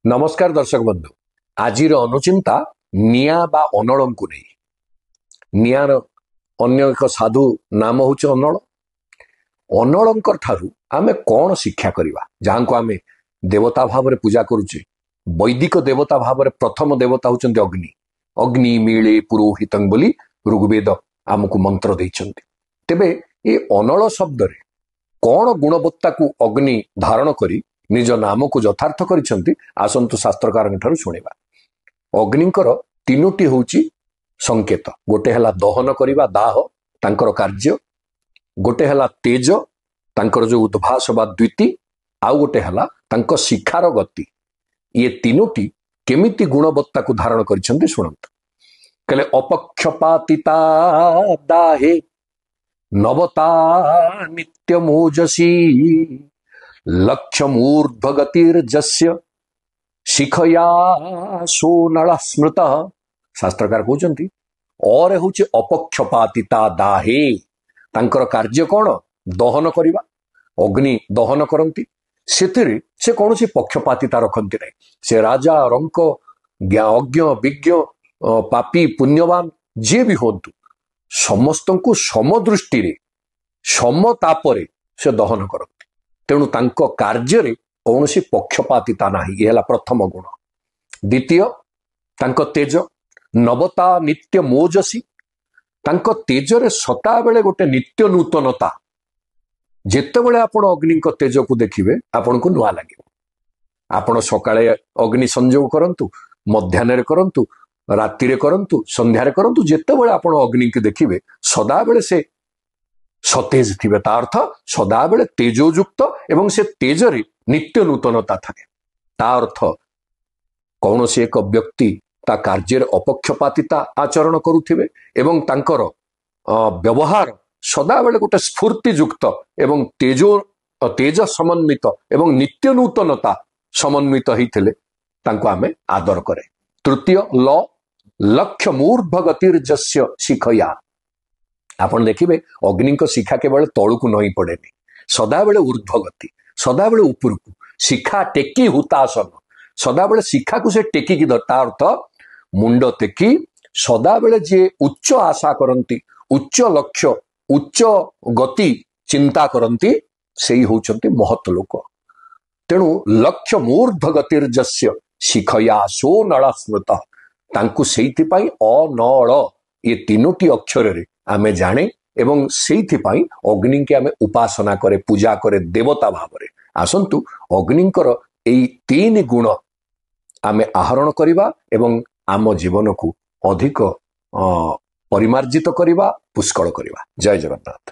नमस्कार दर्शक बंधु आज अनुचिंता निया बा अनल को नहीं नियार अन्य एक साधु नाम हूँ अनल अनल ठारू आमे कौन शिक्षा करवा जहां को आमे देवता भाव में पूजा करुचे वैदिक देवता भाव में प्रथम देवता होचंती अग्नि अग्नि मीले पुरोहित बोली ऋग्वेद आमको मंत्र देइछंती तेबे ये अनल शब्द रे कौन गुणवत्ता को अग्नि धारण करी निज नाम को यथार्थ करिसंती आसंतु शास्त्रकार शुणिबा अग्निकर तीनोटी होची संकेत गोटे हला दहन करिबा दाह तांकर कार्य गोटे हला तेज तांकर जो उद्भास बा द्विती आउ गोटे हला तांको शिखार गति ये तीनोटी केमिति गुणवत्ता को धारण करिसंती शुणंत कहले अपक्षपातिता दाहे नवता नित्य मोजसी लक्ष्यमूर्ध्वगतिर्जस्य शिखया सोनल स्मृत शास्त्रकार कहते और हूँ अपक्षपातिता दाहे तांकर कार्य कौन दहन करवा अग्नि दहन करती से कौन सी पक्षपातिता रखती नहीं से राजा रंक अज्ञ विज्ञ पापी पुण्यवान जे भी हूँ समस्त को समदृष्टि समतापर से दहन करती तेणु तांको कार्य रे कौनसी पक्षपातिता नाही ये हला प्रथम गुण द्वितीय तांको तेज नवता नित्य मोजसी तांको तेज रे सता बेले गोटे नित्य नूतनता जेते बेले आपण अग्नि को तेज को देखिबे आपण को नुआ लागे आपण सकाळे अग्नि संयोग करंतु मध्याह्न रे करंतु राति रे करंतु संध्या रे करंतु जेते बेले आपण अग्नि के देखिबे सदा बेले से सतेज थिबे ता अर्थ सदा बेले तेजोयुक्त एवं से तेज रे नित्य नूतनता थाके ता अर्थ कौन से एक व्यक्ति ता कार्य अपक्षपातिता आचरण करुथिबे एवं तांकर व्यवहार सदा बेले गोटे स्फूर्तियुक्त एवं तेज समन्वित एवं नित्य नूतनता समन्वित होइथिले तांको आमे आदर करे तृतीय लक्ष्य मूर्ध्वगतिर्जस्य शिखया आपण देखिबे अग्नि को शिखा केवल तळुकु नई पड़ेनी सदा बेले ऊर्ध्वगति सदा बेले उपरकु शिखा टेकी हुतासन सदा बेले शिखा को से टेकी की दरता अर्थ मुंड टेकी सदा बेले जे उच्च आशा करंती उच्च लक्ष्य उच्च गति चिंता करंती सेही होचंती महत लोक तेणु लक्ष्य मूर्ध्वगतिर्जस्य शिखया सो नळ स्मृत तांकु सेइथि पई अनळ ये तीनोटी अक्षर रे आमे जाने एवं सेइथिपाई अग्नि के आमे उपासना करे पूजा करे देवता भाव रे आसंतु अग्निकर एई तीन गुण आमे आहरण करिबा एवं आम जीवन को अधिक परिमार्जित करिबा पुष्कल करिबा जय जगन्नाथ।